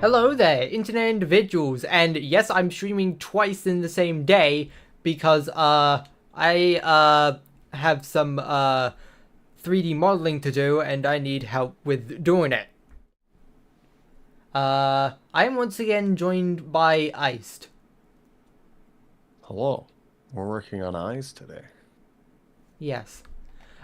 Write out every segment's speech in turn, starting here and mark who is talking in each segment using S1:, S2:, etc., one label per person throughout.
S1: Hello there, internet individuals, and yes, I'm streaming twice in the same day because I have some 3D modeling to do and I need help with doing it. I am once again joined by Iced.
S2: Hello. We're working on eyes today.
S1: Yes.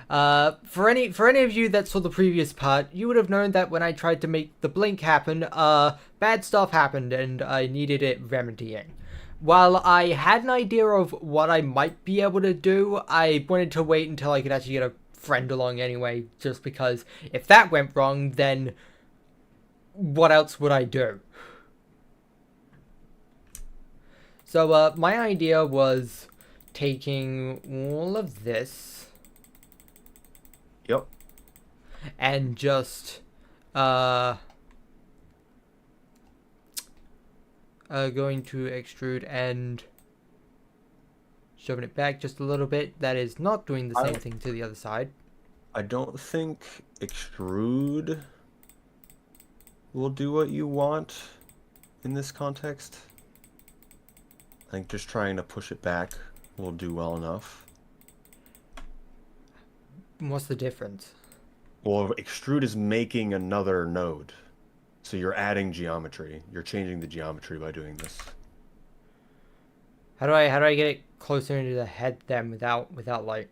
S1: For any of you that saw the previous part, you would have known that when I tried to make the blink happen, bad stuff happened and I needed it remedying. While I had an idea of what I might be able to do, I wanted to wait until I could actually get a friend along anyway, just because if that went wrong, then what else would I do? So, my idea was taking all of this
S2: Yep.
S1: and just uh going to extrude and shoving it back just a little bit. That is not doing the same
S2: I
S1: thing to the other side.
S2: I don't think extrude will do what you want in this context. I think just trying to push it back will do well enough.
S1: What's the difference?
S2: Well, extrude is making another node. So you're adding geometry. You're changing the geometry by doing this.
S1: How do I get it closer into the head then without like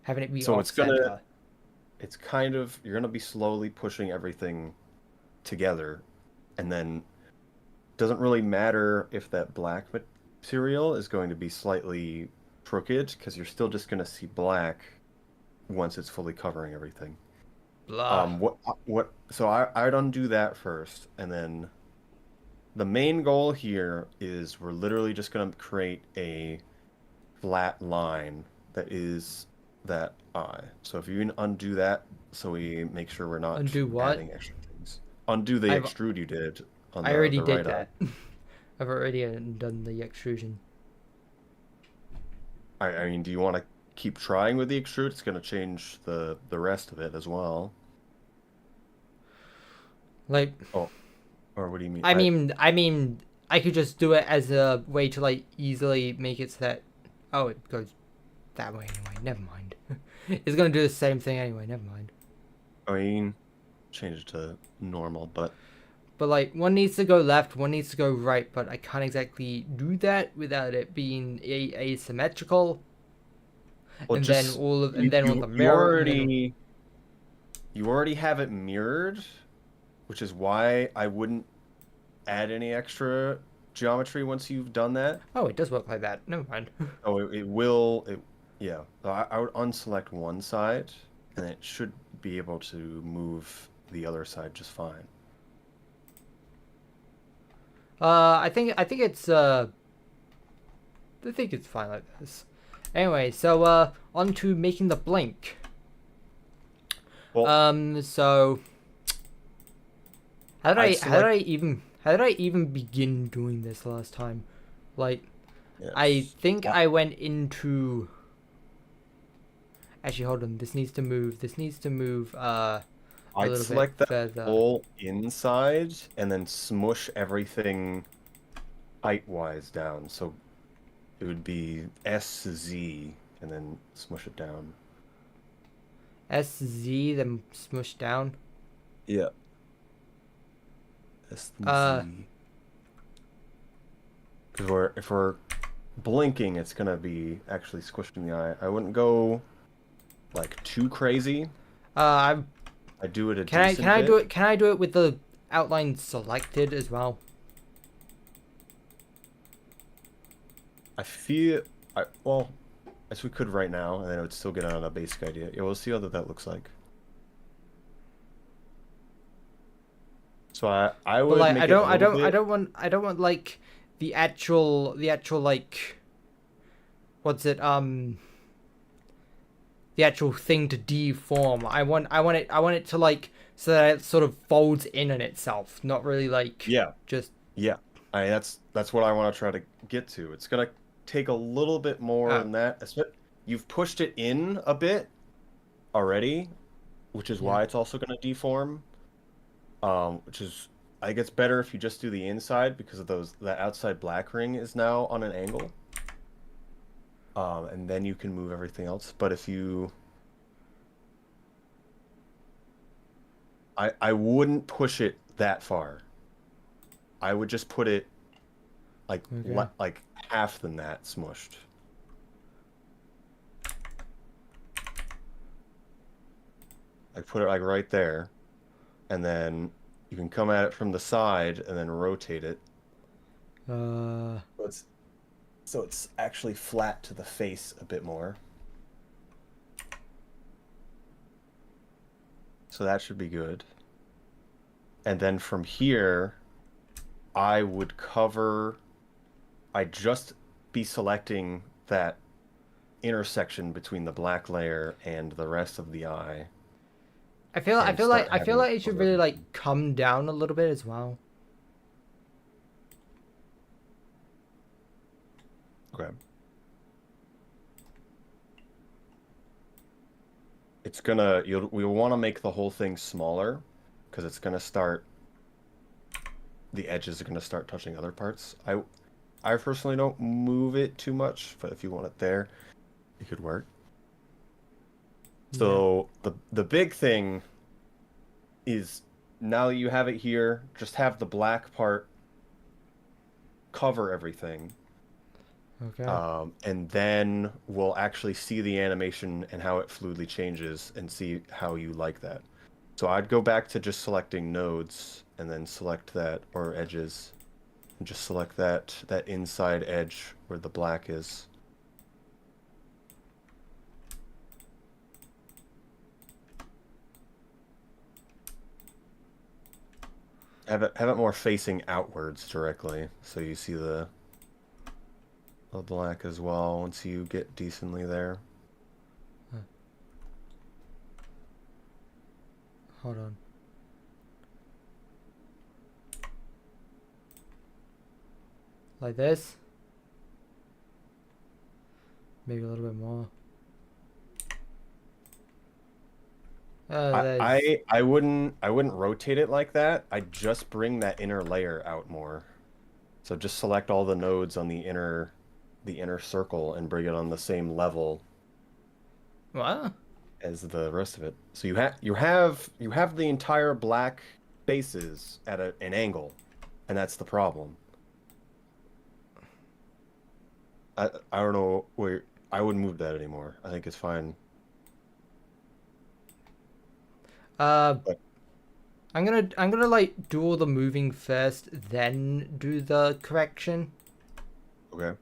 S1: having it be
S2: So
S1: off center?
S2: it's kind of, you're gonna be slowly pushing everything together, and then doesn't really matter if that black material is going to be slightly crooked, because you're still just going to see black once it's fully covering everything.
S1: Blah.
S2: So I'd undo that first, and then the main goal here is we're literally just going to create a flat line that is that eye. So if you can undo that, so we make sure we're not
S1: Undo what?
S2: adding extra things. Undo the
S1: I've
S2: extrude you did on
S1: I
S2: the
S1: already
S2: the
S1: did
S2: right eye.
S1: that. I've already done the extrusion.
S2: I mean, do you want to keep trying with the extrude? It's going to change the rest of it as well.
S1: Like
S2: Oh, or what do you mean?
S1: I mean, I could just do it as a way to like easily make it so that. Oh, it goes that way anyway. Never mind. It's gonna do the same thing anyway. Never mind.
S2: I mean, change it to normal, but
S1: But like, one needs to go left, one needs to go right. But I can't exactly do that without it being asymmetrical.
S2: well,
S1: And then
S2: just
S1: all of, and
S2: you
S1: then on
S2: you
S1: the
S2: you
S1: mirror, and then
S2: already have it mirrored, which is why I wouldn't add any extra geometry once you've done that.
S1: oh, it does work like that. Never mind.
S2: Oh, it will. Yeah. So I would unselect one side, and it should be able to move the other side just fine.
S1: I think it's fine like this. Anyway, so on to making the blink.
S2: Well,
S1: So
S2: I'd select
S1: how did I even begin doing this last time? Like, I
S2: yes.
S1: think I went into. Actually, hold on. This needs to move. This needs to move a
S2: I'd
S1: little bit
S2: select that
S1: further.
S2: whole inside and then smush everything height-wise down. So it would be SZ and then smush it down.
S1: SZ, then smush down.
S2: Yeah. S and
S1: Uh,
S2: Z. Because if we're blinking, it's gonna be actually squished in the eye. I wouldn't go like too crazy.
S1: I
S2: I do it a
S1: can
S2: decent
S1: I do
S2: bit.
S1: it? Can I do it with the outline selected as well?
S2: I feel well, as we could right now, and then it would still get on a basic idea. Yeah, we'll see how that looks like. So I
S1: But
S2: would
S1: like,
S2: make it a little bit.
S1: I don't want like the actual like what's it the actual thing to deform. I want it to like so that it sort of folds in on itself, not really like
S2: Yeah,
S1: just
S2: yeah. That's what I want to try to get to. It's gonna take a little bit more
S1: uh
S2: than that. You've pushed it in a bit already, which is
S1: yeah.
S2: why it's also gonna deform. Which is I think it's better if you just do the inside because of that outside black ring is now on an angle. And then you can move everything else. But if you... I wouldn't push it that far. I would just put it like
S1: Okay.
S2: like half than that smushed. Like put it like right there, and then you can come at it from the side and then rotate it.
S1: Uh,
S2: So it's actually flat to the face a bit more. So that should be good. And then from here, I'd just be selecting that intersection between the black layer and the rest of the eye.
S1: I feel
S2: And start
S1: I feel
S2: having it
S1: like it should
S2: cover
S1: really
S2: everything.
S1: like come down a little bit as well.
S2: Okay. We'll want to make the whole thing smaller because it's gonna start, the edges are gonna start touching other parts. I personally don't move it too much, but if you want it there, it could work.
S1: Yeah.
S2: So the big thing is now that you have it here, just have the black part cover everything.
S1: Okay.
S2: And then we'll actually see the animation and how it fluidly changes and see how you like that. So I'd go back to just selecting nodes and then select that, or edges, and just select that inside edge where the black is. Have it more facing outwards directly, so you see the black as well once you get decently there.
S1: Hold on. Like this. Maybe a little bit more. There's...
S2: I wouldn't rotate it like that. I'd just bring that inner layer out more. So just select all the nodes on the inner circle and bring it on the same level
S1: What?
S2: as the rest of it. So you have the entire black faces at an angle, and that's the problem. I don't know where I wouldn't move that anymore. I think it's fine.
S1: Uh,
S2: But
S1: I'm gonna like do all the moving first, then do the correction.
S2: okay.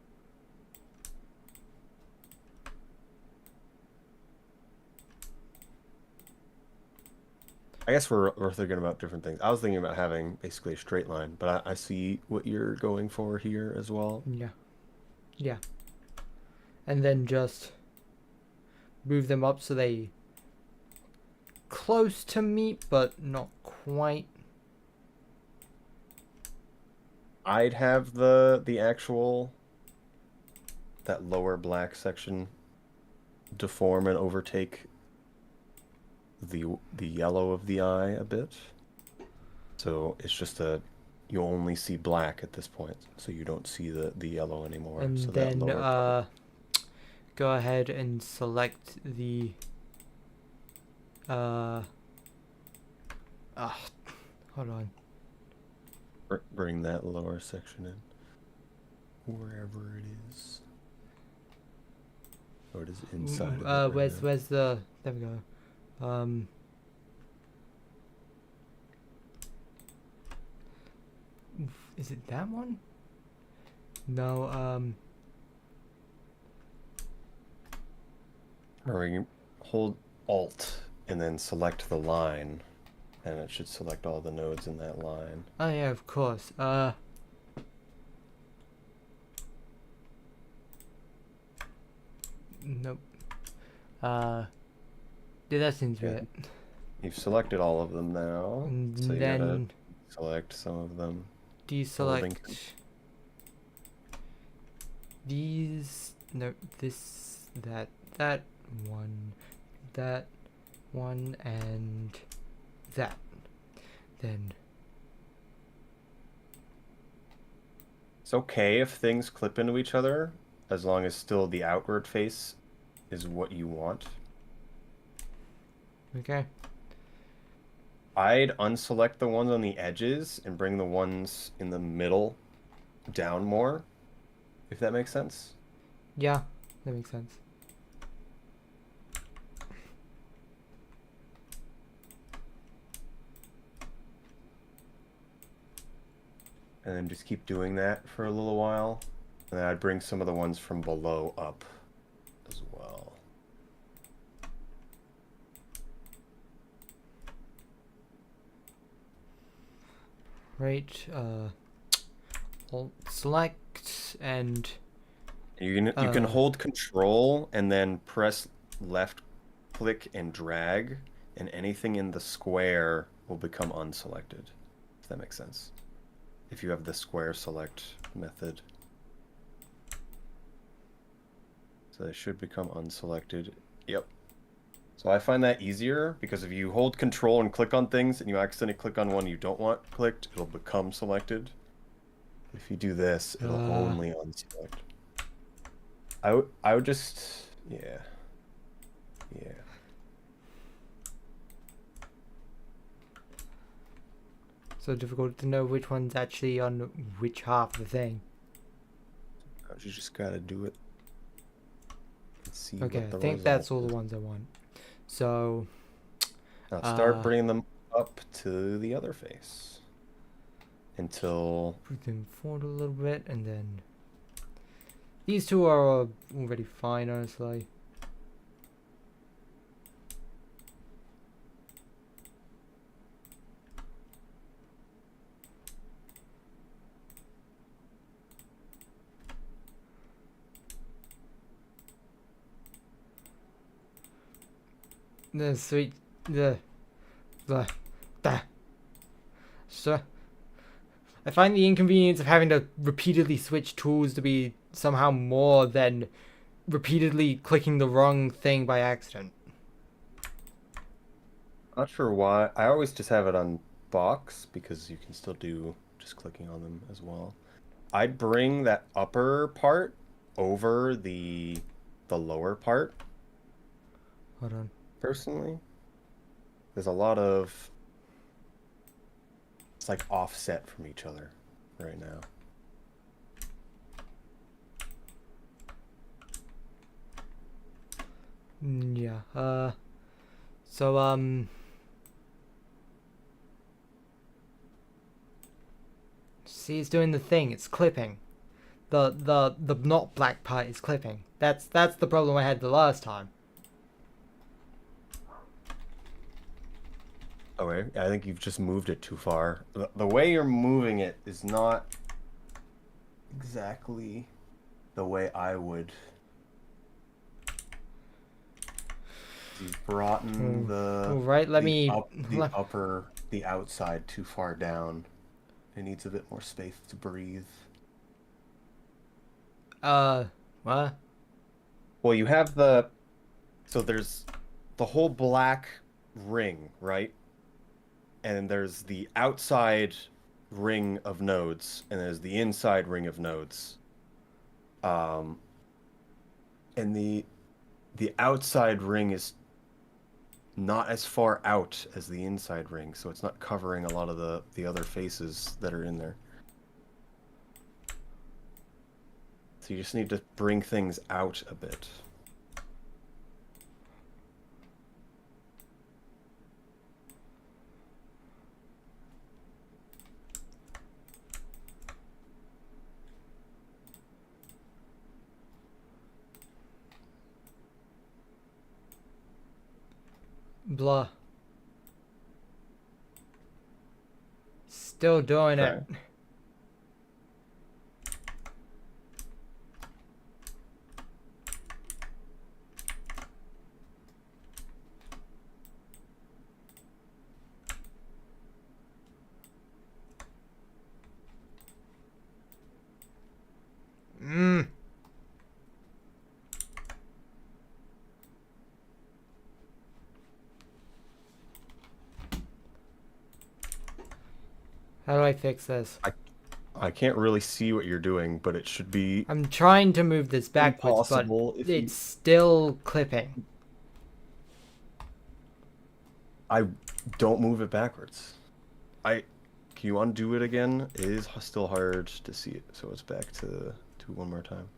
S2: I guess we're thinking about different things. I was thinking about having basically a straight line, but I see what you're going for here as well.
S1: Yeah. Yeah. And then just move them up so they close to meet, but not quite.
S2: I'd have the actual, that lower black section deform and overtake the yellow of the eye a bit. So it's just you only see black at this point, so you don't see the yellow anymore.
S1: And
S2: So that
S1: then
S2: lower part.
S1: go ahead and select the uh ah, hold on.
S2: Bring that lower section in wherever it is. Or it is inside of it right now.
S1: Where's the, there we go. Is it that one? No,
S2: Or you hold Alt and then select the line, and it should select all the nodes in that line.
S1: oh yeah, of course. Nope. Yeah, that seems
S2: Yeah.
S1: right.
S2: You've selected all of them now,
S1: And
S2: so you gotta
S1: then
S2: select some of them.
S1: deselect these. No, this, that one, and that. Then
S2: It's okay if things clip into each other, as long as still the outward face is what you want.
S1: Okay.
S2: I'd unselect the ones on the edges and bring the ones in the middle down more, if that makes sense.
S1: Yeah, that makes sense.
S2: And then just keep doing that for a little while. And then I'd bring some of the ones from below up as well.
S1: Right. Alt select and
S2: You can hold control and then press left click and drag, and anything in the square will become unselected. If that makes sense. If you have the square select method. So they should become unselected. Yep. So I find that easier because if you hold control and click on things and you accidentally click on one you don't want clicked, it'll become selected. If you do this, it'll only unselect. I would just yeah.
S1: so difficult to know which one's actually on which half of the thing.
S2: You just gotta do it. And see
S1: Okay,
S2: what the
S1: I think
S2: result
S1: that's all
S2: is.
S1: the ones I want. So
S2: Now start bringing them up to the other face until
S1: put them forward a little bit, and then these two are already fine, honestly. The sweet, the, the. So, I find the inconvenience of having to repeatedly switch tools to be somehow more than repeatedly clicking the wrong thing by accident.
S2: not sure why. I always just have it on box because you can still do just clicking on them as well. I'd bring that upper part over the lower part
S1: Hold on.
S2: personally. There's a lot of it's like offset from each other right now.
S1: Yeah. So see, it's doing the thing. It's clipping. The not black part is clipping. That's the problem I had the last time.
S2: Okay, I think you've just moved it too far. The way you're moving it is not exactly the way I would. You've brought in
S1: All right, let me.
S2: the outside too far down. It needs a bit more space to breathe.
S1: What?
S2: Well, so there's the whole black ring, right? And there's the outside ring of nodes, and there's the inside ring of nodes. Um, and the outside ring is not as far out as the inside ring, so it's not covering a lot of the other faces that are in there. So you just need to bring things out a bit.
S1: Blah. Still doing
S2: Okay.
S1: it. How do I fix this?
S2: I can't really see what you're doing, but it should be
S1: I'm trying to move this backwards, but
S2: impossible if you...
S1: it's still clipping.
S2: I don't move it backwards. Can you undo it again? It is still hard to see it, so it's back to one more time.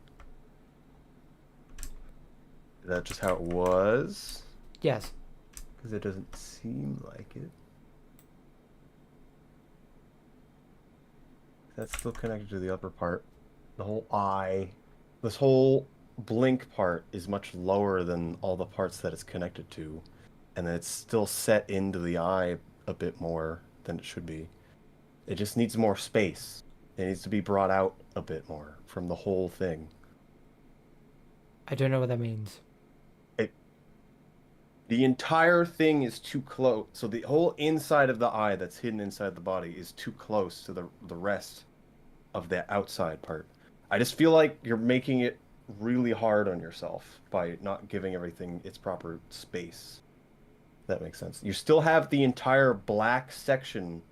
S2: Is that just how it was?
S1: Yes.
S2: Because it doesn't seem like it. That's still connected to the upper part. The whole eye, this whole blink part is much lower than all the parts that it's connected to. And then it's still set into the eye a bit more than it should be. It just needs more space. It needs to be brought out a bit more from the whole thing.
S1: I don't know what that means.
S2: The entire thing is too close. So the whole inside of the eye that's hidden inside the body is too close to the rest of the outside part. I just feel like you're making it really hard on yourself by not giving everything its proper space. That makes sense. You still have the entire black section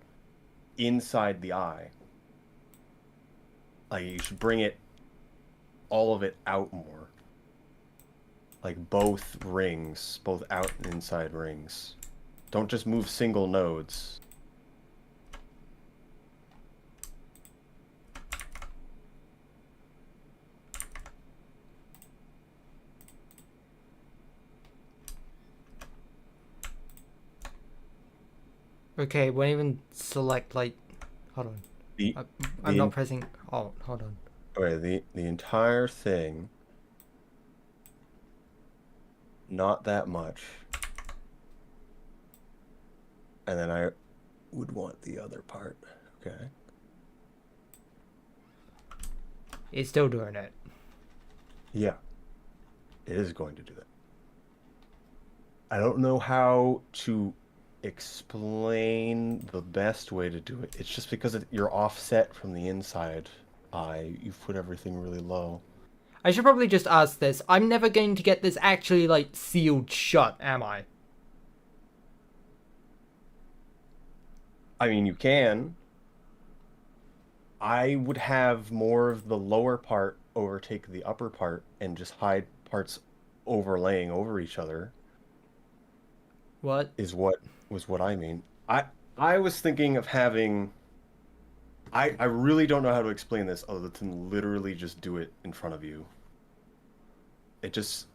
S2: inside the eye. Like, you should bring it, all of it out more. Like both rings, both out and inside rings. Don't just move single nodes.
S1: Okay, won't even select, like, hold on. I'm not pressing, oh, hold on.
S2: Okay, the entire thing, not that much. And then I would want the other part. Okay.
S1: It's still doing it.
S2: Yeah. It is going to do that. I don't know how to explain the best way to do it. It's just because you're offset from the inside eye. You've put everything really low.
S1: I should probably just ask this. I'm never going to get this actually, like, sealed shut, am I?
S2: I mean, you can. I would have more of the lower part overtake the upper part and just hide parts overlaying over each other.
S1: What?
S2: Was what I mean. I was thinking of having... I really don't know how to explain this other than literally just do it in front of you. It just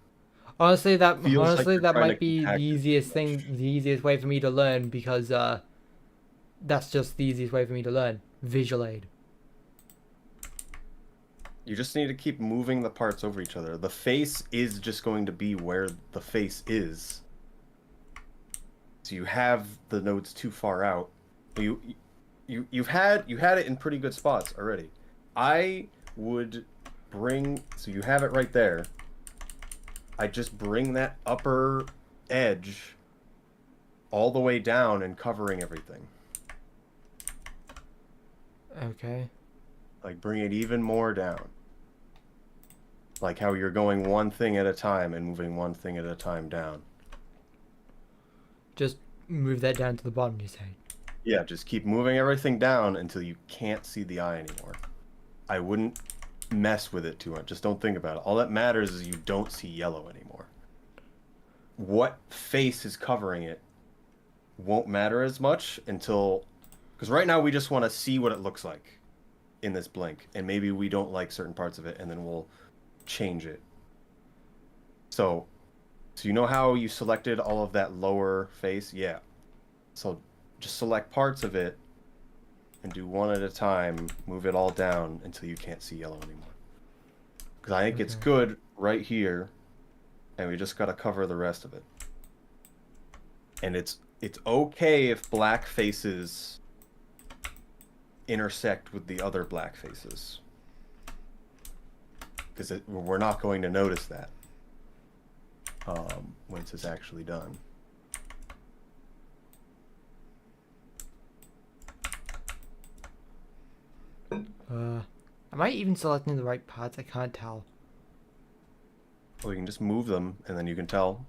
S1: Honestly, that
S2: feels like you're trying
S1: might
S2: to
S1: be the
S2: compact it
S1: easiest
S2: too much.
S1: thing, the easiest way for me to learn, because that's just the easiest way for me to learn. Visual aid.
S2: You just need to keep moving the parts over each other. The face is just going to be where the face is. So you have the nodes too far out. You've had it in pretty good spots already. I would bring, so you have it right there. I just bring that upper edge all the way down and covering everything.
S1: Okay.
S2: Like, bring it even more down. Like how you're going one thing at a time and moving one thing at a time down.
S1: Just move that down to the bottom, you say?
S2: Yeah, just keep moving everything down until you can't see the eye anymore. I wouldn't mess with it too much. Just don't think about it. All that matters is you don't see yellow anymore. What face is covering it won't matter as much until... Because right now we just want to see what it looks like in this blink. And maybe we don't like certain parts of it, and then we'll change it. So you know how you selected all of that lower face? Yeah. So just select parts of it and do one at a time. Move it all down until you can't see yellow anymore. Because I think it's good right here, and we just got to cover the rest of it. And it's okay if black faces intersect with the other black faces. Because we're not going to notice that once it's actually done.
S1: Am I even selecting the right parts? I can't tell.
S2: Well, you can just move them, and then you can tell.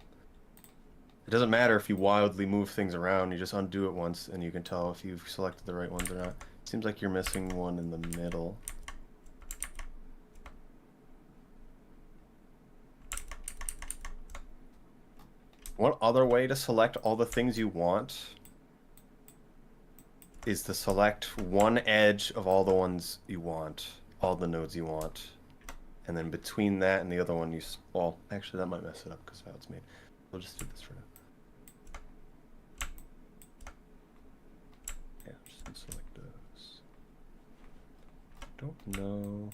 S2: It doesn't matter if you wildly move things around. You just undo it once, and you can tell if you've selected the right ones or not. Seems like you're missing one in the middle. One other way to select all the things you want is to select one edge of all the ones you want, all the nodes you want. And then between that and the other one, well, actually, that might mess it up because of how it's made. We'll just do this for now. Yeah, just select those. Don't know.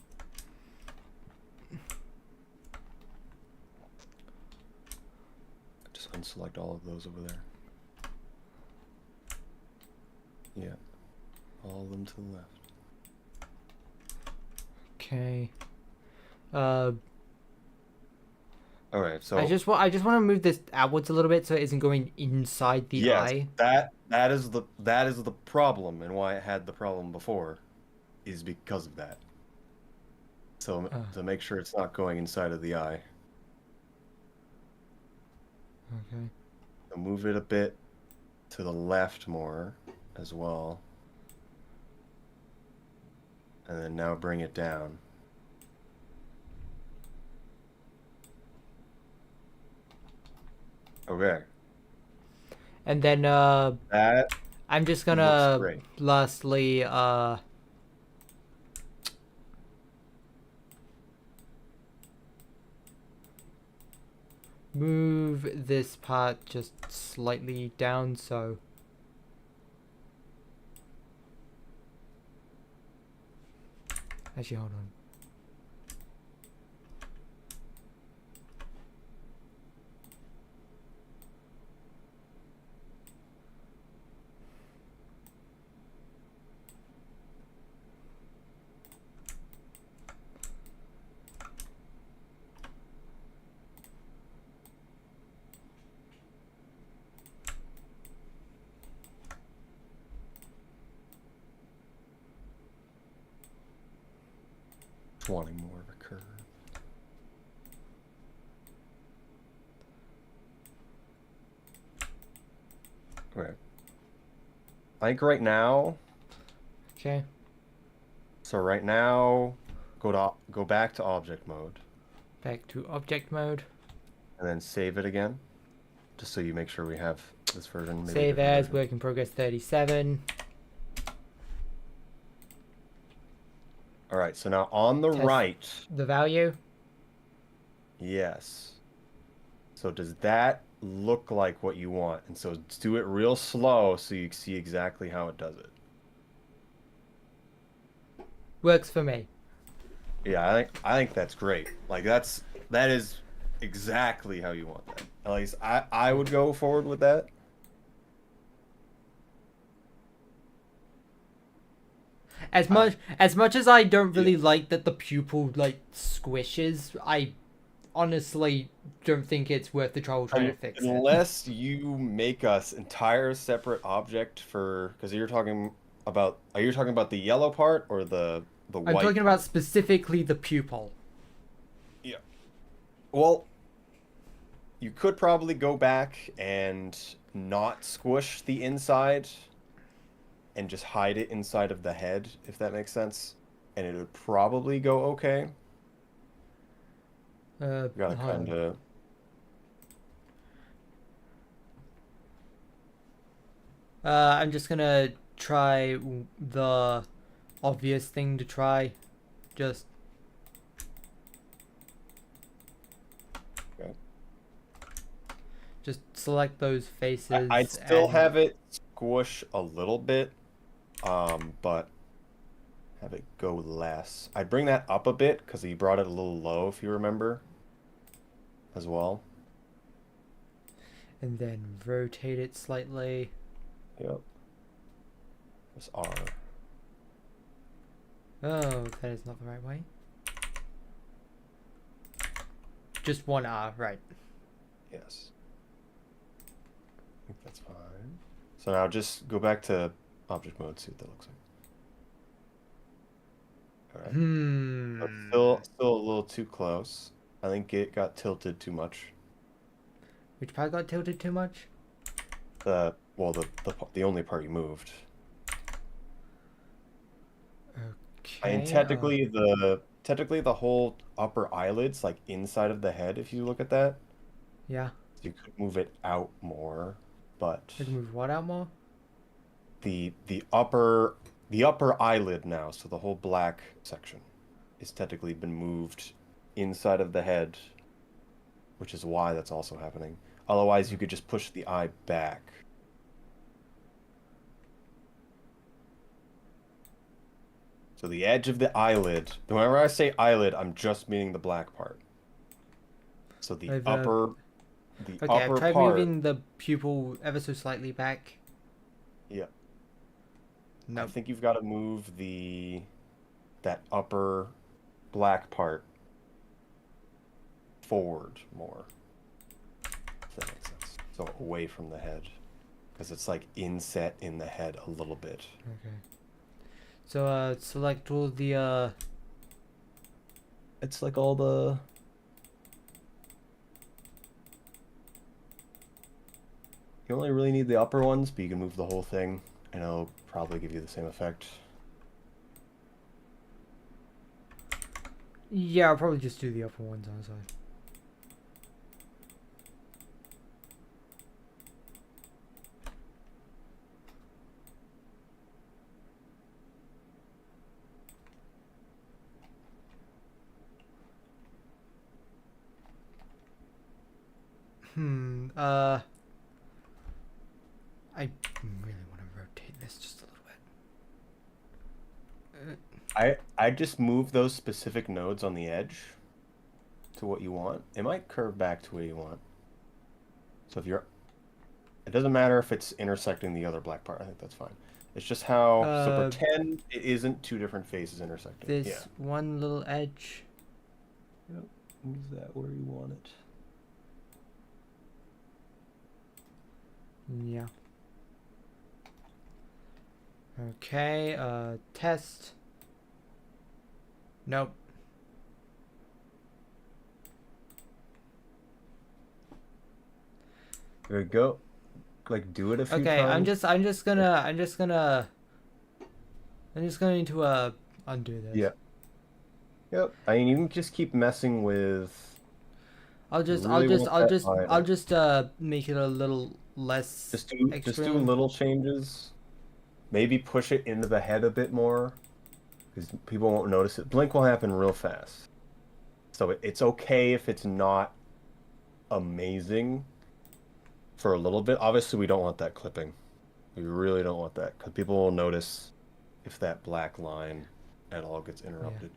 S2: Just unselect all of those over there. Yeah, all of them to the left.
S1: Okay.
S2: All right, so
S1: I just want to move this outwards a little bit so it isn't going inside the
S2: yes,
S1: eye.
S2: that is the problem, and why it had the problem before, is because of that. So to make sure it's not going inside of the eye.
S1: Okay.
S2: So move it a bit to the left more as well. And then now bring it down. Okay.
S1: And then
S2: That
S1: I'm just
S2: looks
S1: gonna
S2: great.
S1: lastly move this part just slightly down so actually hold on.
S2: Just wanting more of a curve. Okay. I think right now.
S1: Okay.
S2: So right now, go back to object mode.
S1: Back to object mode.
S2: And then save it again, just so you make sure we have this version. Maybe
S1: Save as work in progress 37.
S2: All right, so now on the
S1: Test
S2: right,
S1: the value.
S2: yes. So does that look like what you want? And so do it real slow so you see exactly how it does it.
S1: Works for me.
S2: Yeah, I think that's great. Like that is exactly how you want that. At least I would go forward with that.
S1: As much as I don't really like that the pupil like squishes, I honestly don't think it's worth the trouble trying to fix it.
S2: Unless you make us entire separate object for, because are you talking about the yellow part or the
S1: I'm
S2: white
S1: talking
S2: part?
S1: about specifically the pupil.
S2: Yeah. Well, you could probably go back and not squish the inside and just hide it inside of the head, if that makes sense. And it would probably go okay. You gotta kind of.
S1: I'm just gonna try the obvious thing to try. Just.
S2: Okay.
S1: Just select those faces.
S2: I'd still have it squish a little bit, but have it go less. I'd bring that up a bit because he brought it a little low, if you remember, as well.
S1: And then rotate it slightly.
S2: Yep. This R.
S1: Oh, that is not the right way. Just one R, right.
S2: Yes. I think that's fine. So now just go back to object mode, see what that looks like. All right. So still a little too close. I think it got tilted too much.
S1: Which part got tilted too much?
S2: The the only part you moved.
S1: Okay.
S2: And technically the whole upper eyelid's like inside of the head if you look at that.
S1: Yeah.
S2: So you could move it out more, but
S1: I can move what out more?
S2: the upper eyelid now, so the whole black section is technically been moved inside of the head, which is why that's also happening. Otherwise, you could just push the eye back. So the edge of the eyelid, whenever I say eyelid, I'm just meaning the black part. So the
S1: I've,
S2: the
S1: okay, I've
S2: upper
S1: tried
S2: part,
S1: moving the pupil ever so slightly back.
S2: yeah. I
S1: Nope.
S2: think you've got to move that upper black part forward more, if that makes sense. So away from the head, because it's like inset in the head a little bit.
S1: Okay. So, select all the,
S2: It's like all the. You only really need the upper ones, but you can move the whole thing, and it'll probably give you the same effect.
S1: yeah, I'll probably just do the upper ones, honestly. I really want to rotate this just a little bit.
S2: I just move those specific nodes on the edge to what you want. It might curve back to what you want. So if you're, it doesn't matter if it's intersecting the other black part. I think that's fine. It's just how. So pretend it isn't two different faces intersecting.
S1: This
S2: Yeah.
S1: one little edge.
S2: Yep. Move that where you want it.
S1: Yeah. Okay, test. Nope.
S2: There we go. Like do it a few
S1: Okay,
S2: times.
S1: I'm just going to undo this.
S2: Yeah. Yep. I mean, you can just keep messing with.
S1: I'll just make it a little less
S2: Just do
S1: extreme.
S2: little changes. Maybe push it into the head a bit more, because people won't notice it. Blink will happen real fast, so it's okay if it's not amazing for a little bit. Obviously, we don't want that clipping. We really don't want that, because people will notice if that black line at all gets interrupted.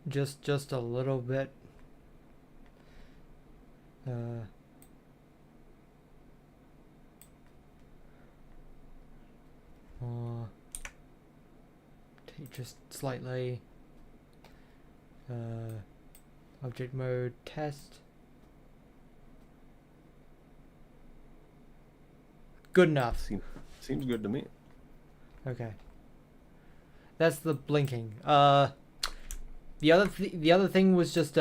S1: Just a little bit. Just slightly. Object mode test. Good enough.
S2: Seems good to me.
S1: Okay. That's the blinking. The other thing was just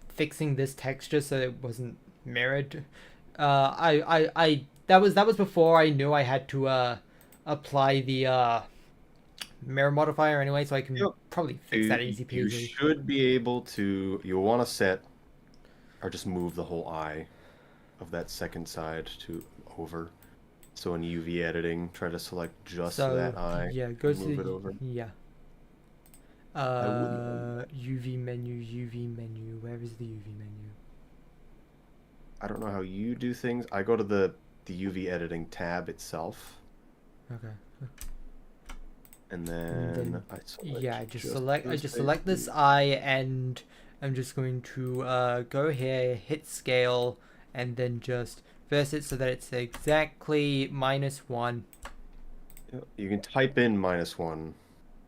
S1: fixing this texture so it wasn't mirrored. That was before I knew I had to apply the mirror modifier anyway, so I can probably fix that easy peasy.
S2: You should be able to. You'll want to set or just move the whole eye of that second side to over. So in UV editing, try to select just that eye.
S1: Yeah, go to
S2: move it over.
S1: Yeah. UV menu. Where is the UV menu?
S2: I don't know how you do things. I go to the UV editing tab itself.
S1: Okay.
S2: And then I
S1: just select this eye, and I'm just going to go here, hit scale, and then just verse it so that it's exactly -1.
S2: You can type in -1.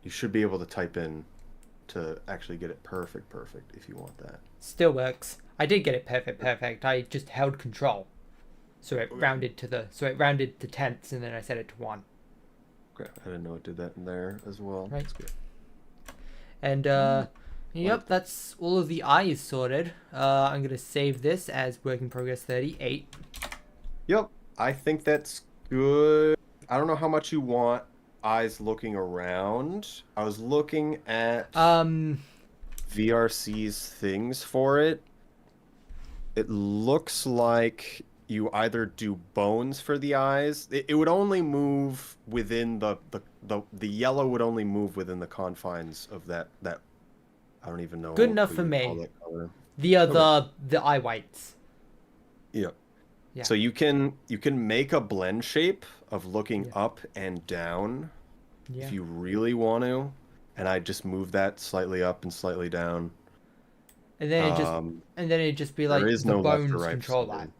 S2: You should be able to type in to actually get it perfect if you want that.
S1: Still works. I did get it perfect. I just held control. So it rounded to tenths, and then I set it to 1.
S2: Okay. I didn't know it did that in there as well.
S1: Right.
S2: That's good.
S1: And
S2: Like
S1: yep, that's all of the eyes sorted. I'm gonna save this as work in progress 38.
S2: Yep, I think that's good. I don't know how much you want eyes looking around. I was looking at
S1: Um,
S2: VRC's things for it. It looks like you either do bones for the eyes. It would only move within the yellow would only move within the confines of that I don't even
S1: good
S2: know
S1: enough
S2: what
S1: for
S2: you would call
S1: me.
S2: that color.
S1: The
S2: Okay.
S1: the eye whites.
S2: Yeah.
S1: Yeah,
S2: So you can make a blend shape of looking
S1: yeah,
S2: up and down if
S1: yeah.
S2: you really want to, and I just move that slightly up and slightly down.
S1: And then it just
S2: Um,
S1: be
S2: there
S1: like
S2: is
S1: the
S2: no left or
S1: bones
S2: right
S1: control that.
S2: position.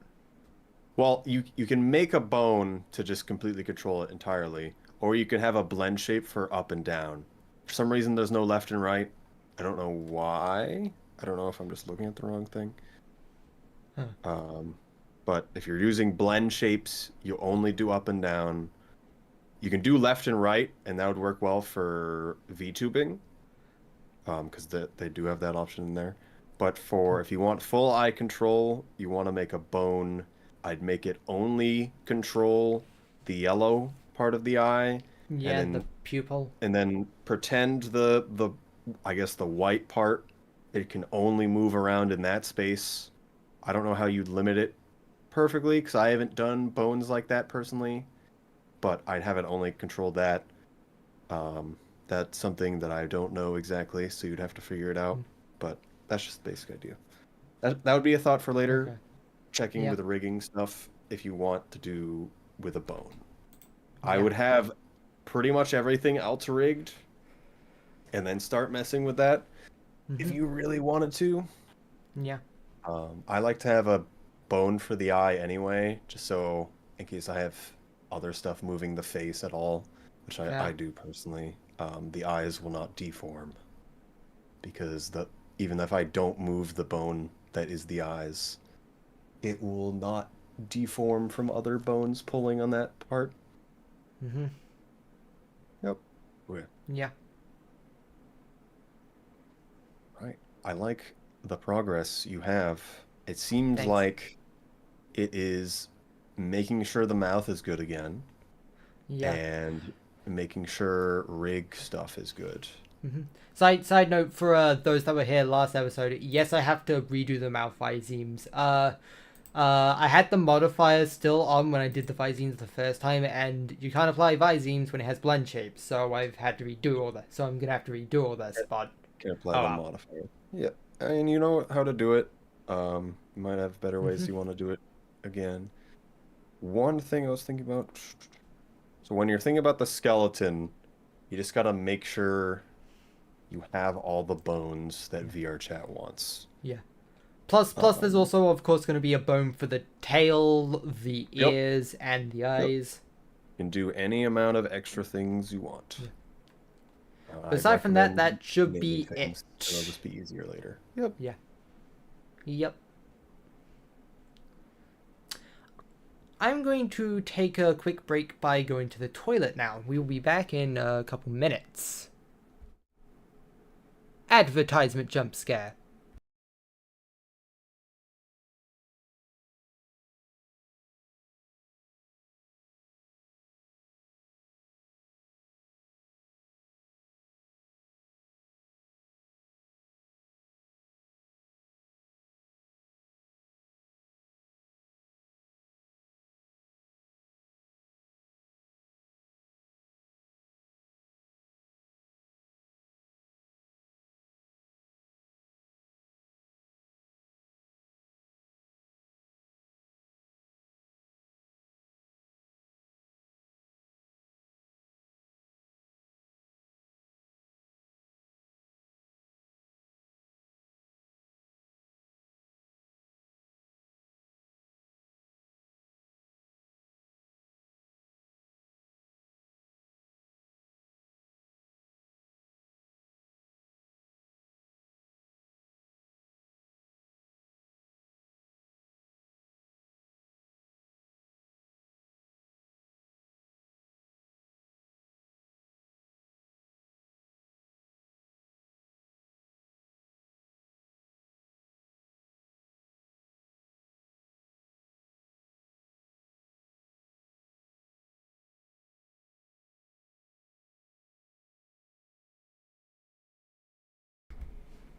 S2: Well, you can make a bone to just completely control it entirely, or you can have a blend shape for up and down. For some reason, there's no left and right. I don't know why. I don't know if I'm just looking at the wrong thing.
S1: Huh.
S2: Um, but if you're using blend shapes, you only do up and down. You can do left and right, and that would work well for VTubing, because they do have that option in there. But for if you want full eye control, you want to make a bone, I'd make it only control the yellow part of the eye, and
S1: Yeah, the
S2: then
S1: pupil.
S2: pretend the I guess the white part, it can only move around in that space. I don't know how you'd limit it perfectly because I haven't done bones like that personally, but I'd have it only control that. Um, that's something that I don't know exactly, so you'd have to figure it out. But that's just the basic idea. That would be a thought for later,
S1: Okay.
S2: checking
S1: Yeah,
S2: with the rigging stuff if you want to do with a bone. I
S1: yeah.
S2: would have pretty much everything else rigged and then start messing with that if
S1: Mhm.
S2: you really wanted to.
S1: Yeah.
S2: I like to have a bone for the eye anyway, just so in case I have other stuff moving the face at all, which I
S1: Fair.
S2: do personally, the eyes will not deform because even if I don't move the bone that is the eyes, it will not deform from other bones pulling on that part.
S1: Mhm.
S2: Yep. Okay.
S1: Yeah.
S2: Right. I like the progress you have. It seems
S1: Thanks.
S2: like it is making sure the mouth is good again
S1: Yeah.
S2: and making sure rig stuff is good.
S1: Hmm. Side note for those that were here last episode. Yes, I have to redo the mouth visemes. I had the modifiers still on when I did the visemes the first time, and you can't apply visemes when it has blend shapes. So I've had to redo all that. So I'm gonna have to redo all this. But
S2: Can apply
S1: oh
S2: the
S1: well.
S2: modifier. Yeah, and you know how to do it. You might have better ways
S1: Hmm.
S2: you want to do it again. One thing I was thinking about. So when you're thinking about the skeleton, you just gotta make sure you have all the bones that
S1: Yeah.
S2: VR chat wants.
S1: Yeah. Plus, there's
S2: Um,
S1: also of course going to be a bone for the tail, the
S2: yep,
S1: ears, and the
S2: yep.
S1: eyes.
S2: You can do any amount of extra things you want.
S1: Yeah. But
S2: I
S1: aside from that,
S2: recommend
S1: that should
S2: naming
S1: be
S2: things, and it'll
S1: it.
S2: just be easier later. Yep.
S1: Yeah. Yep. I'm going to take a quick break by going to the toilet now. We will be back in a couple minutes. Advertisement jump scare.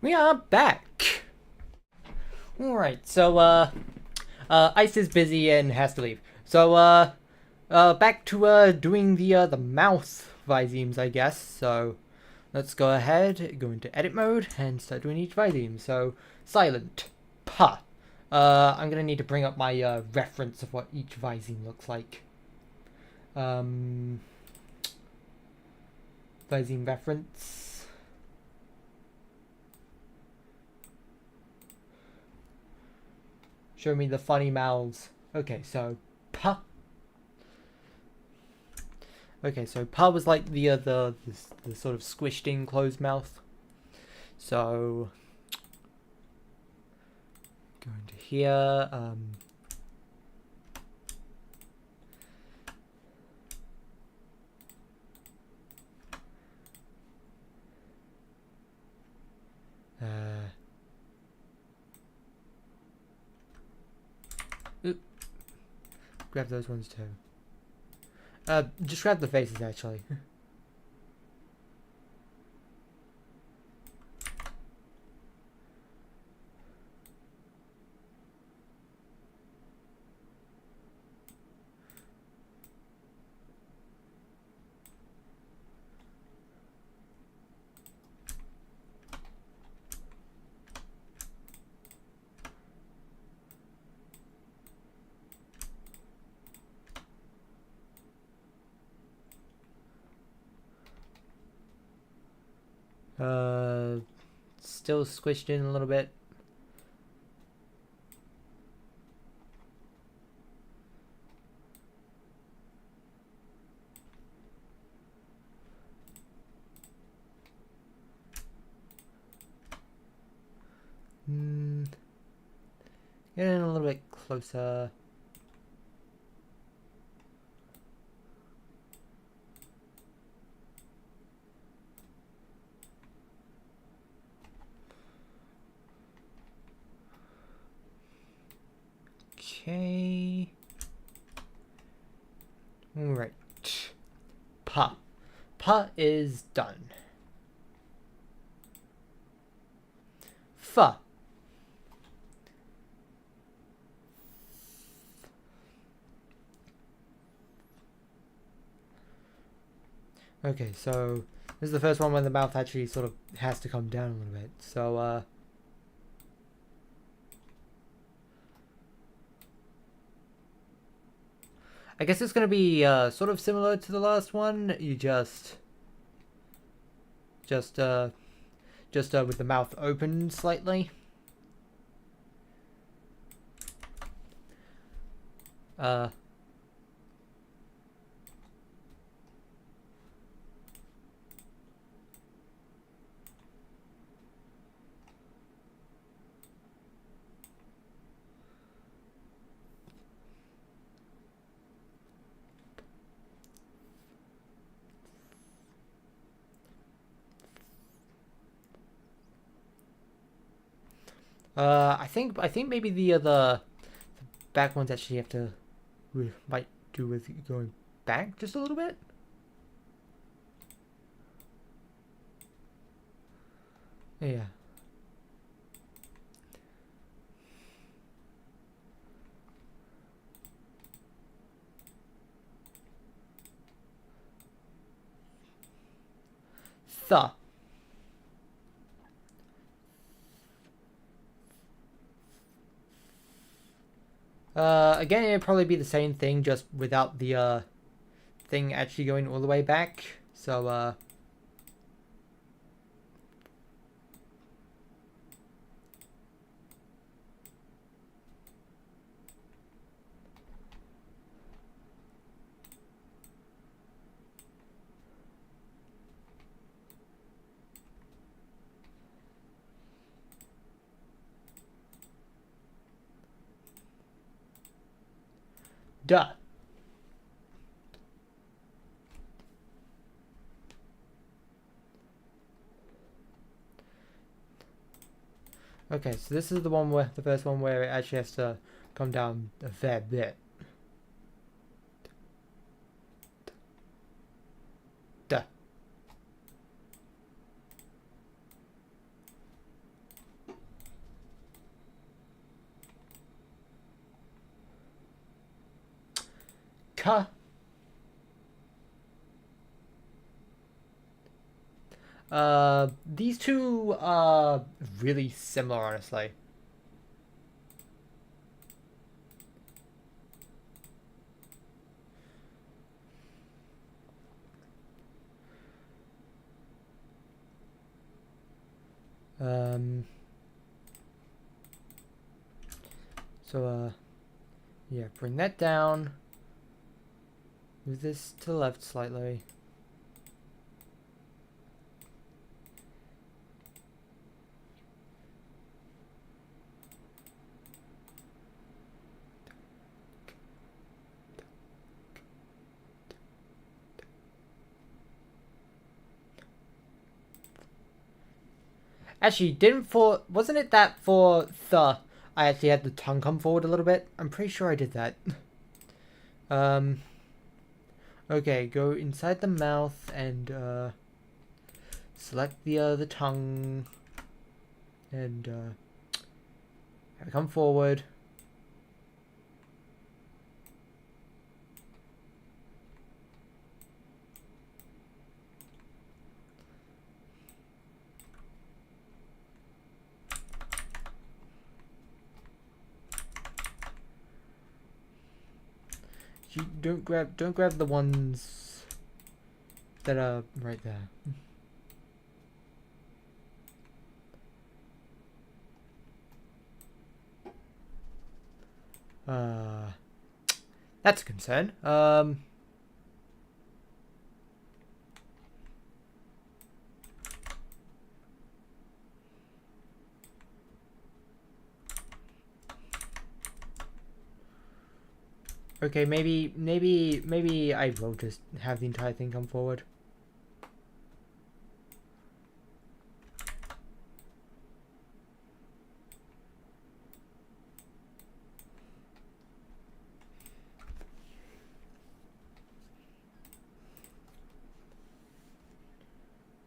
S1: We are back. Alright, so, Ice is busy and has to leave. So, back to, doing the mouth visemes, I guess. So, let's go ahead, go into edit mode, and start doing each viseme. So, silent. Pa. I'm gonna need to bring up my, reference of what each viseme looks like. Viseme reference. Show me the funny mouths. Okay, so pa. Okay, so pa was like the sort of squished in closed mouth. So go into here. Oop, grab those ones too. Just grab the faces actually. Still squished in a little bit. Get in a little bit closer. Okay. Alright. Pa. Pa is done. Fa. Okay, so this is the first one when the mouth actually sort of has to come down a little bit. So, I guess it's going to be sort of similar to the last one. You just with the mouth open slightly. I think maybe the back ones actually have to might do with going back just a little bit. Yeah. Th. Again, it'd probably be the same thing, just without the thing actually going all the way back. So, duh. Okay, so this is the first one where it actually has to come down a fair bit. Duh. Ka. These two are really similar, honestly. Um, so, yeah, bring that down. Move this to the left slightly. Actually, wasn't it that for the, I actually had the tongue come forward a little bit? I'm pretty sure I did that. Um, okay, go inside the mouth and, select the tongue and, have it come forward. You don't grab the ones that are right there. That's a concern. Okay, maybe I will just have the entire thing come forward.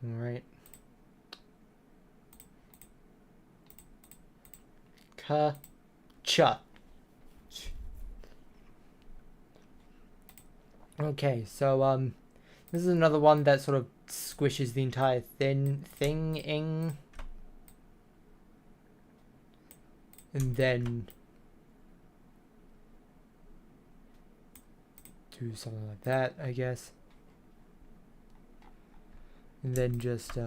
S1: Alright. Cha. Okay, so this is another one that sort of squishes the entire thing-ing. And then do something like that, I guess. And then just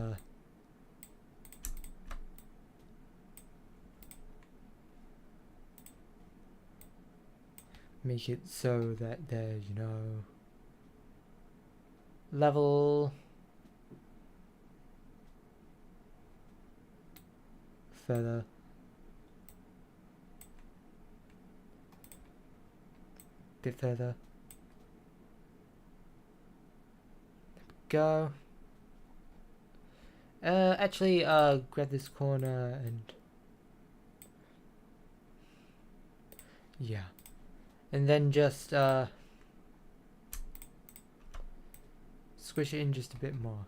S1: make it so that they're, you know, level, further, bit further, go. Actually, grab this corner and yeah, and then just squish it in just a bit more.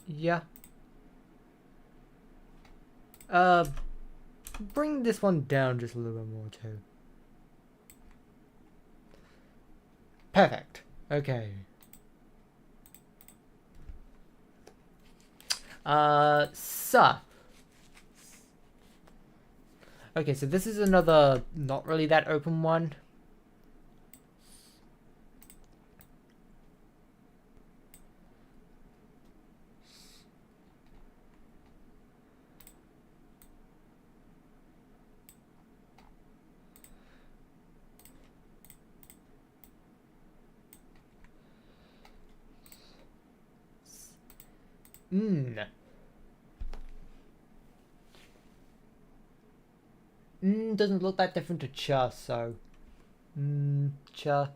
S1: Yeah. Bring this one down just a little bit more too. Perfect. Okay. Okay, so this is another not really that open one. Doesn't look that different to cha, so cha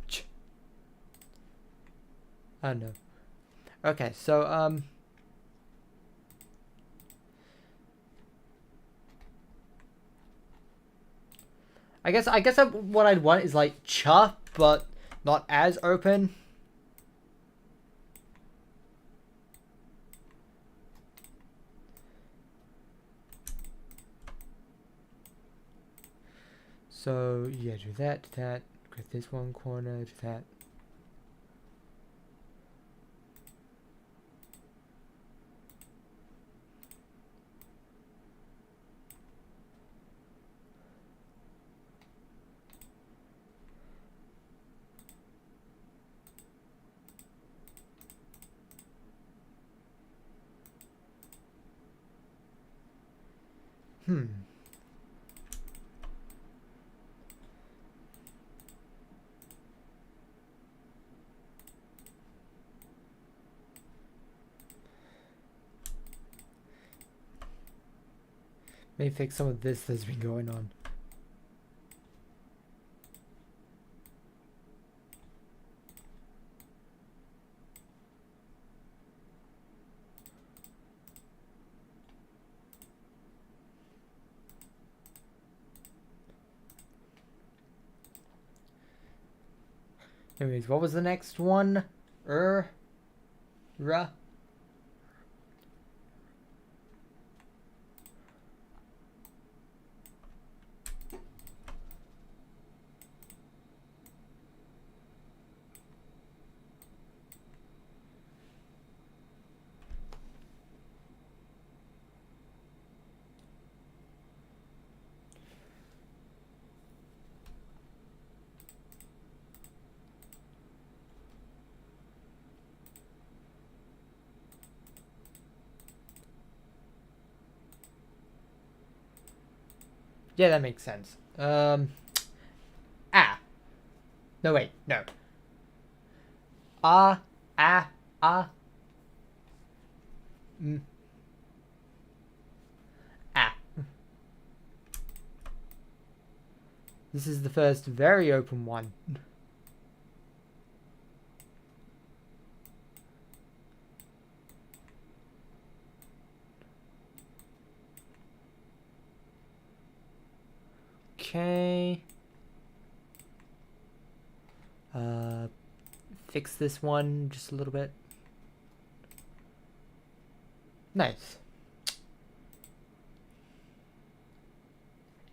S1: ch. Oh no. Okay, so I guess what I'd want is like cha, but not as open. So yeah, do that, get this one corner, do that. May fix some of this that's been going on. Anyways, what was the next one? Ra. Yeah, that makes sense. Ah. No, wait, no. Ah, ah, ah. Ah. This is the first very open one. Okay. Fix this one just a little bit. Nice.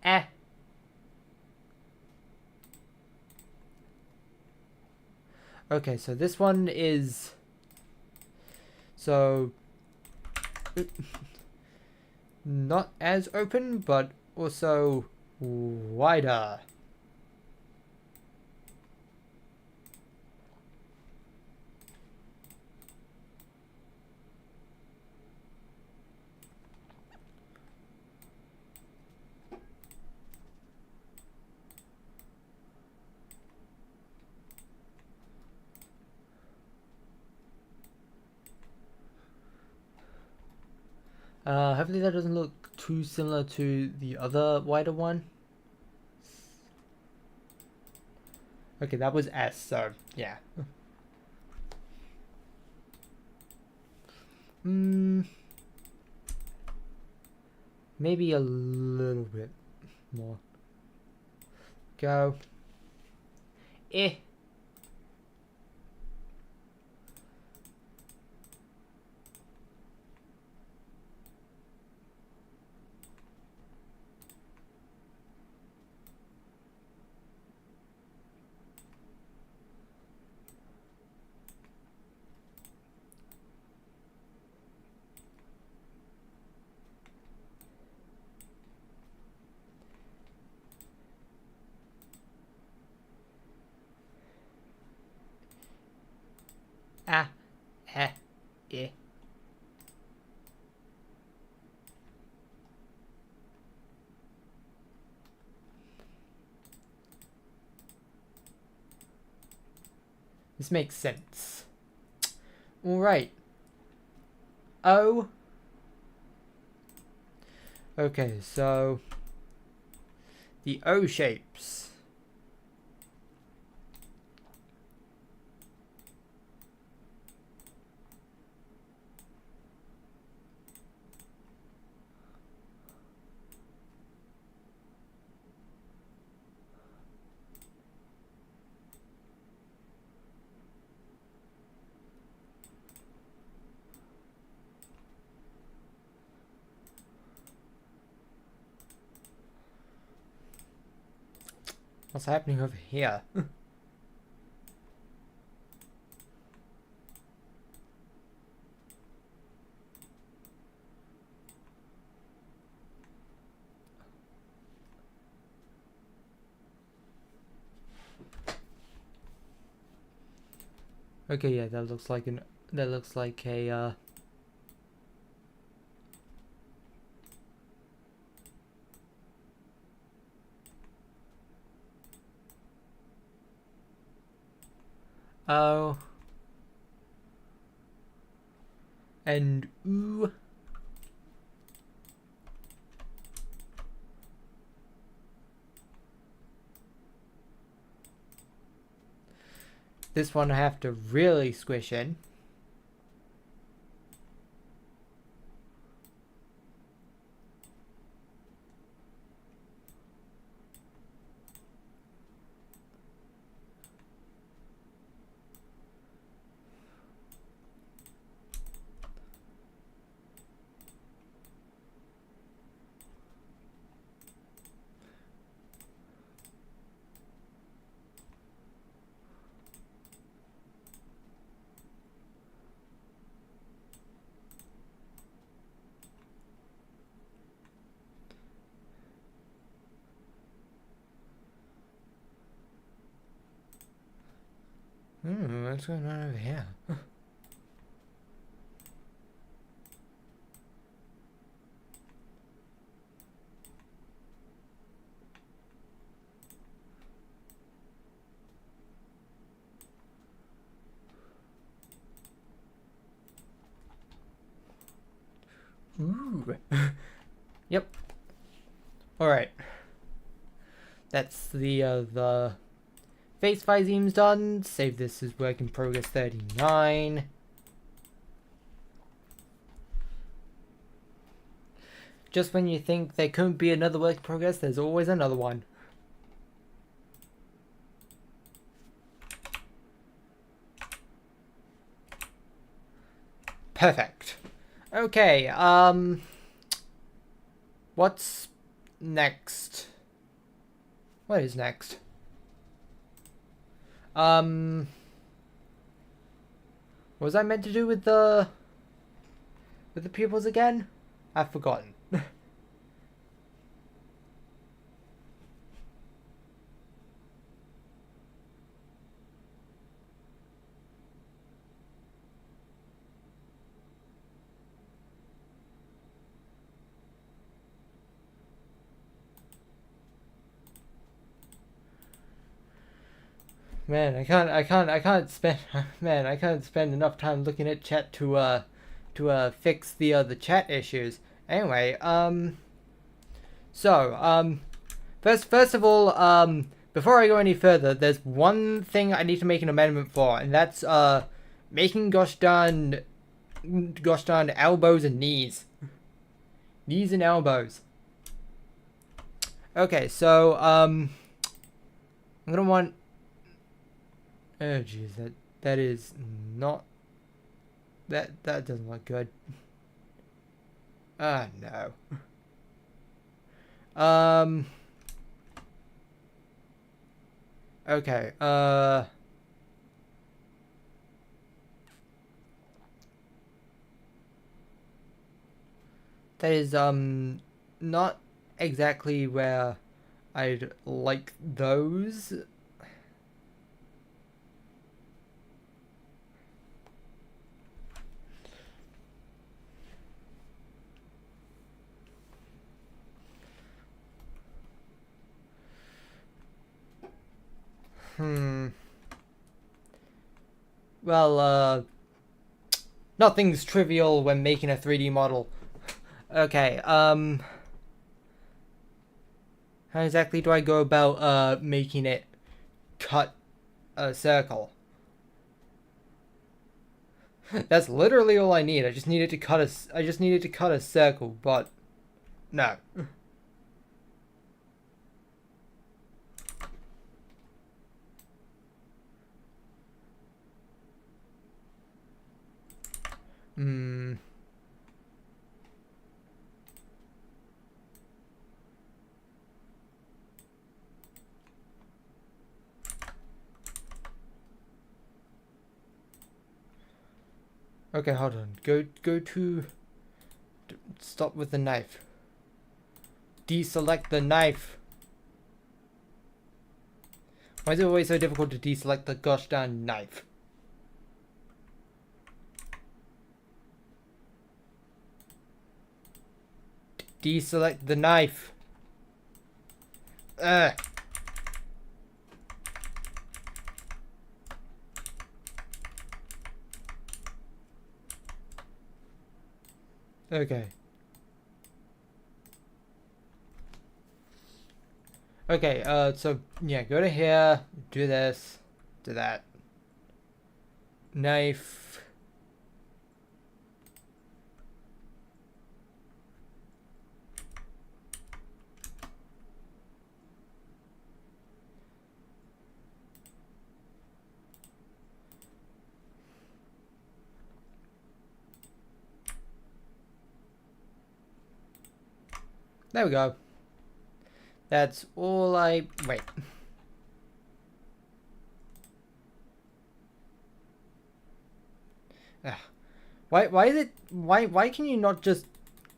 S1: Eh. Okay, so this one is... So... not as open, but also wider. Hopefully that doesn't look too similar to the other wider one. Okay, that was S, so yeah. Maybe a little bit more. Go. Eh. Ah. Eh. Eh. This makes sense. Alright. O. Okay, so... the O shapes. What's happening over here? Okay, yeah, that looks like a oh, and ooh. This one I have to really squish in. What's going on over here? Ooh. Yep. All right. That's the face visemes done. Save this as work in progress 39. Just when you think there couldn't be another work in progress, there's always another one. Perfect. Okay, what's next? What is next? What was I meant to do with the pupils again? I've forgotten. Man, I can't spend man, I can't spend enough time looking at chat to fix the chat issues. Anyway, so first of all, before I go any further, there's one thing I need to make an amendment for, and that's making gosh darn elbows and knees. Knees and elbows. Okay, so I'm gonna want. Oh jeez, that is not. That doesn't look good. Ah no. Okay. That is not exactly where I'd like those. Well, nothing's trivial when making a 3D model. Okay, how exactly do I go about making it cut a circle? That's literally all I need. I just needed to cut a circle, but no. Hmm. Okay, hold on. Go to... Stop with the knife. Deselect the knife. Why is it always so difficult to deselect the gosh darn knife? Deselect the knife. Ugh. Okay. Okay, so, yeah, go to here, do this, do that. Knife. There we go. That's all I... Wait. Ugh. Why is it... Why can you not just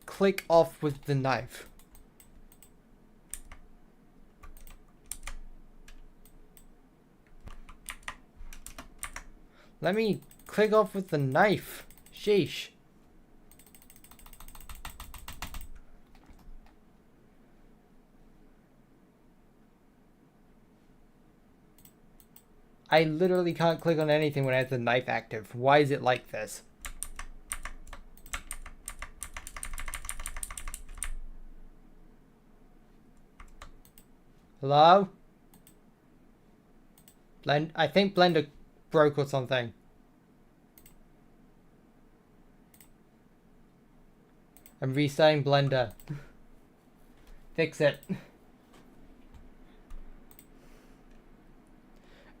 S1: click off with the knife? Let me click off with the knife. Sheesh. I literally can't click on anything when I have the knife active. Why is it like this? Hello? I think Blender broke or something. I'm restarting Blender. Fix it.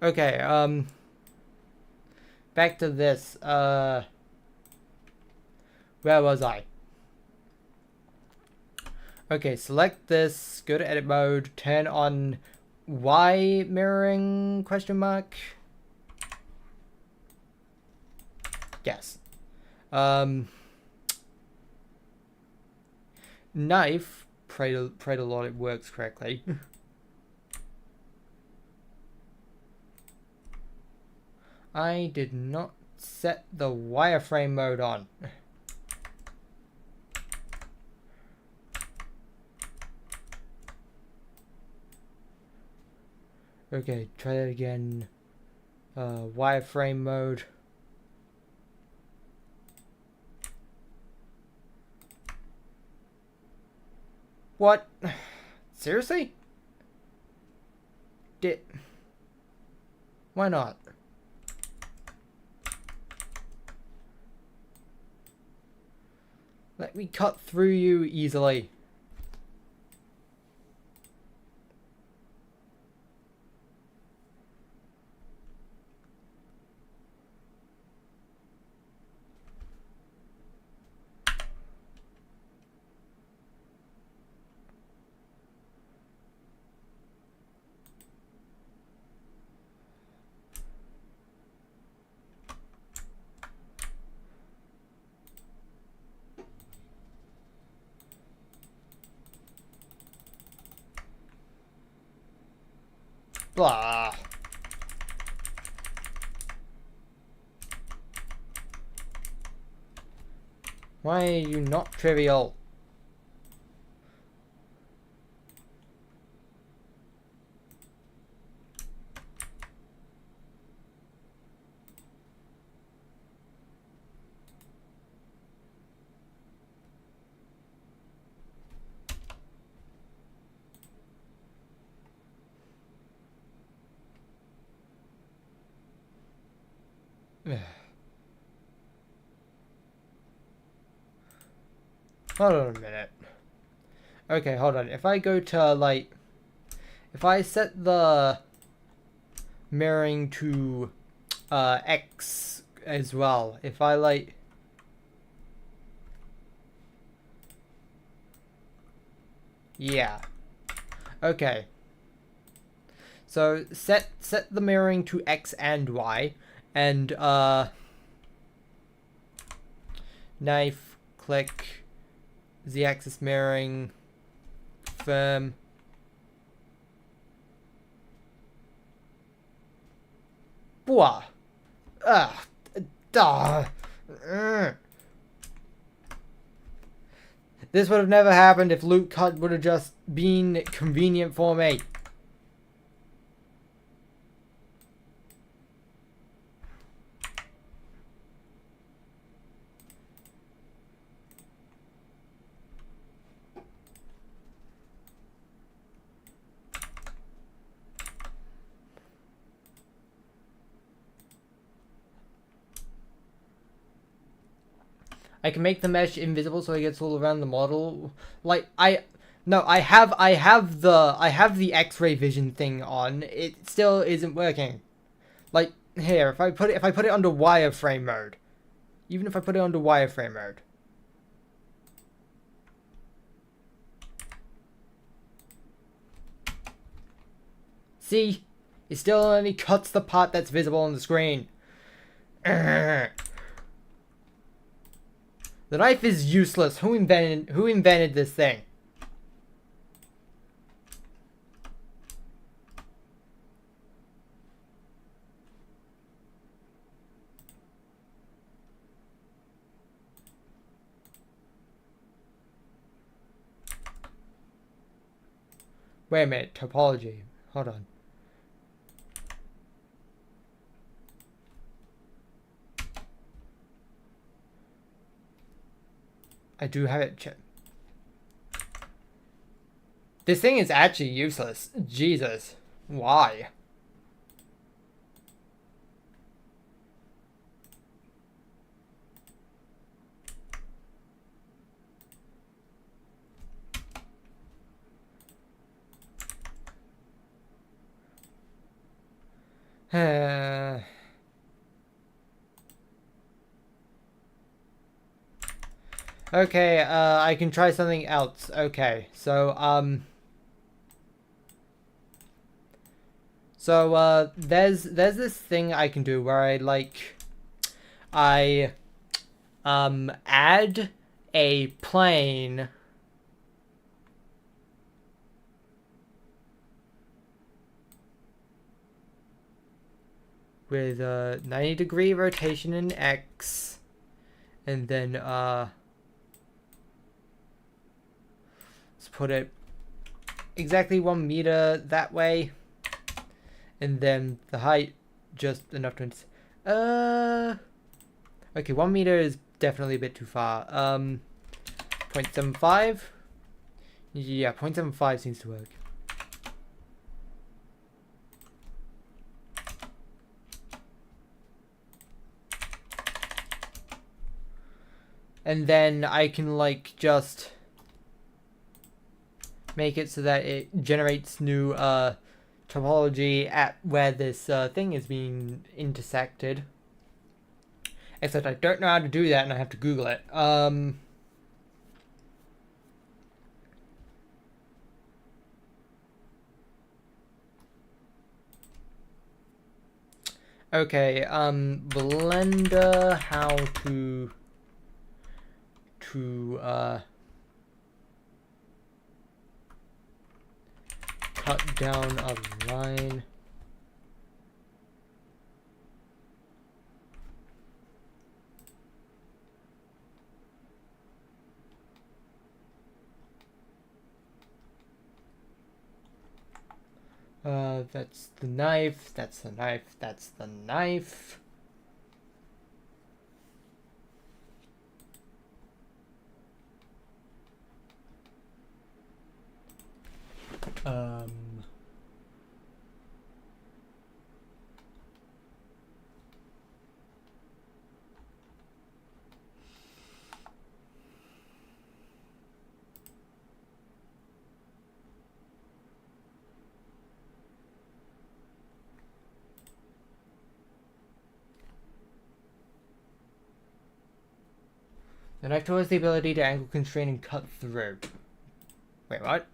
S1: Okay, back to this. Where was I? Okay, select this, go to edit mode, turn on Y mirroring question mark. Yes. Knife, pray to Lord it works correctly. I did not set the wireframe mode on. Okay, try that again. Wireframe mode. What? Seriously? Why not? Let me cut through you easily. Blah. Why are you not trivial? Hold on a minute. Okay, hold on. If I go to, like... If I set the mirroring to X as well, if I, like... Yeah. Okay. So, set the mirroring to X and Y, and, knife, click, z-axis mirroring, firm. Blah. Ugh. Duh. This would have never happened if loot cut would have just been convenient for me. I can make the mesh invisible so it gets all around the model. Like I have the X-ray vision thing on. It still isn't working. Like here, if I put it under wireframe mode, even if I put it under wireframe mode. See, it still only cuts the part that's visible on the screen. The knife is useless. Who invented this thing? Wait a minute, topology. Hold on. I do have it checked. This thing is actually useless. Jesus. Why? Okay, I can try something else. Okay, so, there's this thing I can do where I add a plane with a 90-degree rotation in X, and then, let's put it exactly 1 meter that way, and then the height just enough to okay, 1 meter is definitely a bit too far. 0.75. Yeah, 0.75 seems to work. And then I can just make it so that it generates new topology at where this thing is being intersected. Except I don't know how to do that and I have to Google it. Okay, Blender, how to cut down a line. That's the knife, that's the knife, that's the knife. The knife tool has the ability to angle constrain and cut through. Wait, what?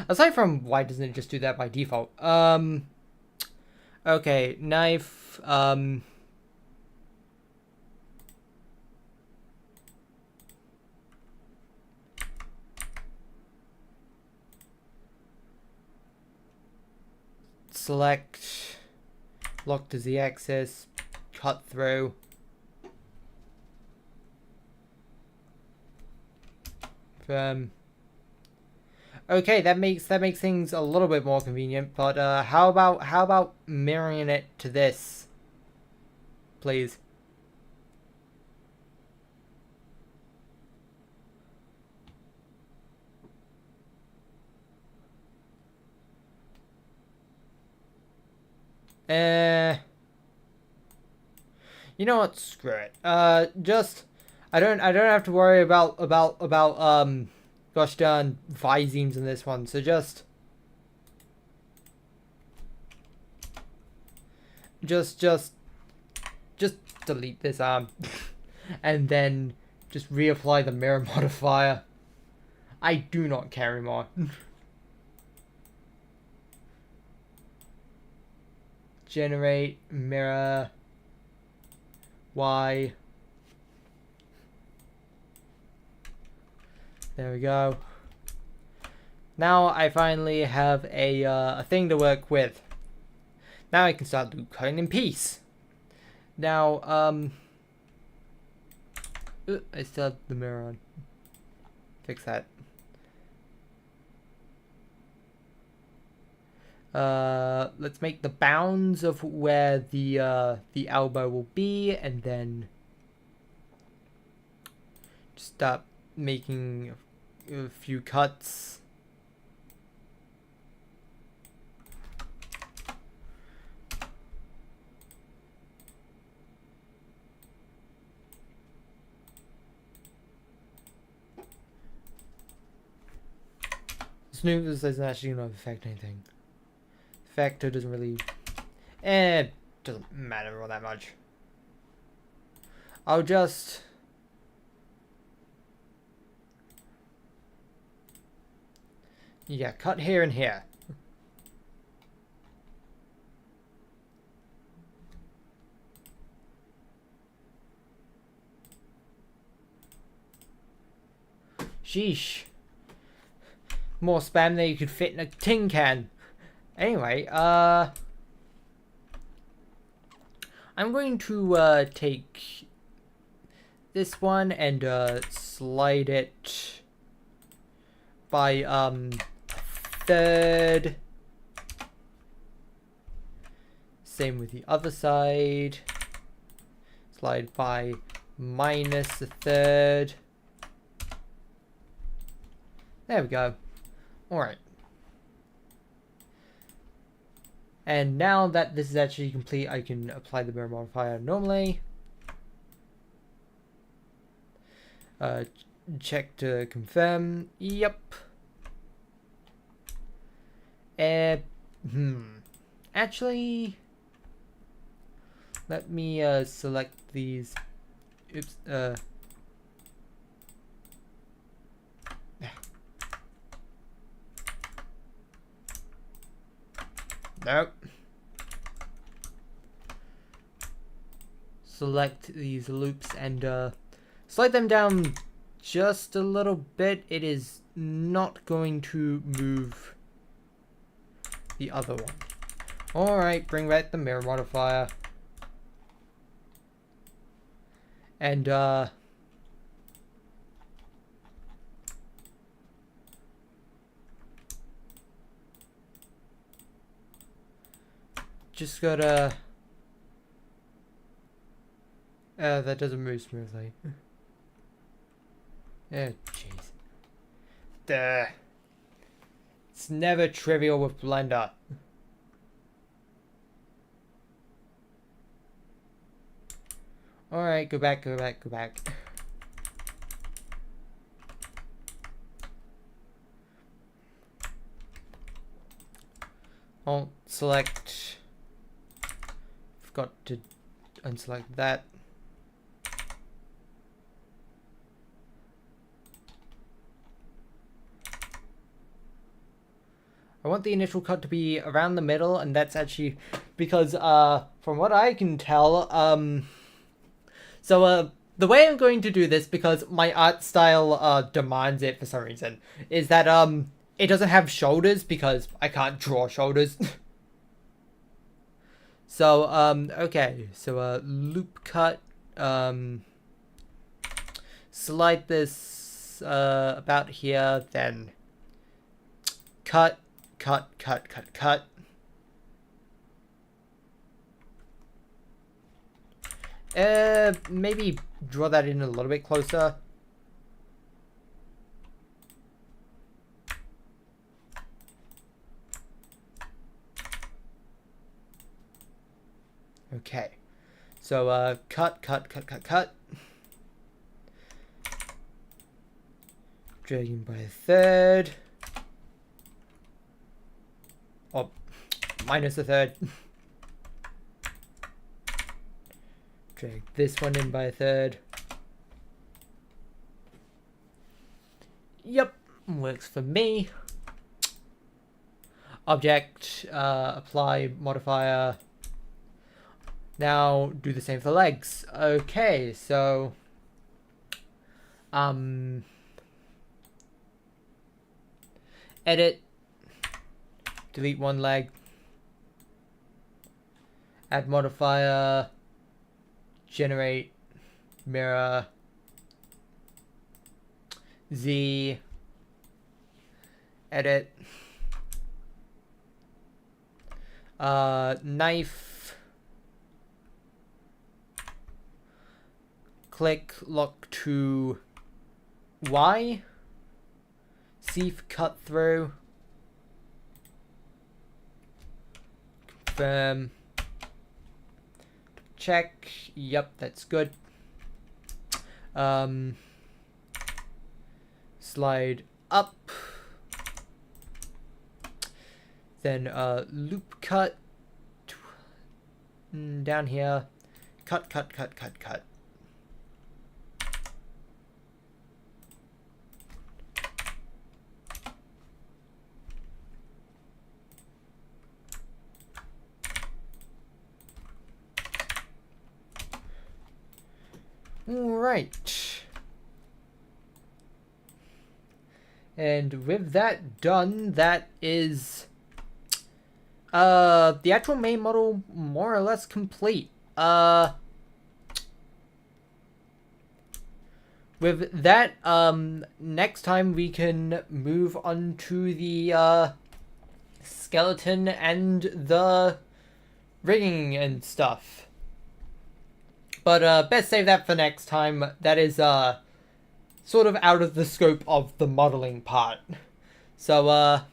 S1: Aside from why doesn't it just do that by default? Okay, knife. move select lock to Z axis, cut through. Okay, that makes things a little bit more convenient, but how about mirroring it to this, please? You know what? Screw it. Just I don't have to worry about gosh darn visemes in this one. So just delete this arm, and then just reapply the mirror modifier. I do not care anymore. Generate mirror Y. There we go. Now I finally have a thing to work with. Now I can start loop cutting in peace. Now, I still have the mirror on. Fix that. Let's make the bounds of where the elbow will be, and then just start making a few cuts. Snoopers doesn't actually affect anything. Factor doesn't really... it doesn't matter all that much. I'll just... yeah, cut here and here. Sheesh. More spam than you could fit in a tin can. Anyway, I'm going to take this one and slide it by third. Same with the other side. Slide by minus a third. There we go. Alright. And now that this is actually complete, I can apply the mirror modifier normally. Check to confirm. Yep. Actually, let me select these. Oops. Nope. Select these loops and slide them down just a little bit. It is not going to move the other one. Alright, bring back the mirror modifier. And just gotta... that doesn't move smoothly. Oh, jeez. Duh. It's never trivial with Blender. Alright, go back. Alt select. Forgot to unselect that. I want the initial cut to be around the middle, and that's actually because from what I can tell, the way I'm going to do this, because my art style demands it for some reason, is that it doesn't have shoulders because I can't draw shoulders. So okay, so loop cut, slide this about here, then cut, cut, cut, cut, cut. Maybe draw that in a little bit closer. Okay, so cut, cut, cut, cut, cut. Dragging by a third. Oh, minus a third. Drag this one in by a third. Yep, works for me. Object, apply modifier. Now do the same for legs. Okay, so edit, delete one leg, add modifier, generate mirror, Z, edit, knife, click, lock to Y, C for cut through, confirm, check, yep, that's good. Slide up, then loop cut down here, cut, cut, cut, cut, cut. Right. And with that done, that is the actual main model more or less complete. With that, next time we can move on to the skeleton and the rigging and stuff. But best save that for next time. That is sort of out of the scope of the modeling part. So well,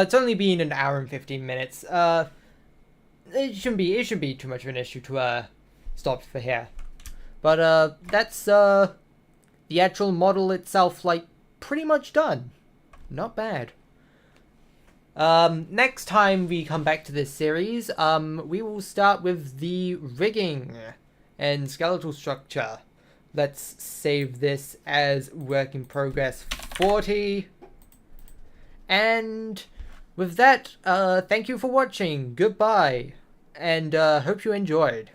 S1: it's only been an hour and 15 minutes. It shouldn't be too much of an issue to stop for here. But that's the actual model itself, like, pretty much done. Not bad. Next time we come back to this series, we will start with the rigging and skeletal structure. Let's save this as work in progress 40. And with that, thank you for watching. Goodbye. And hope you enjoyed.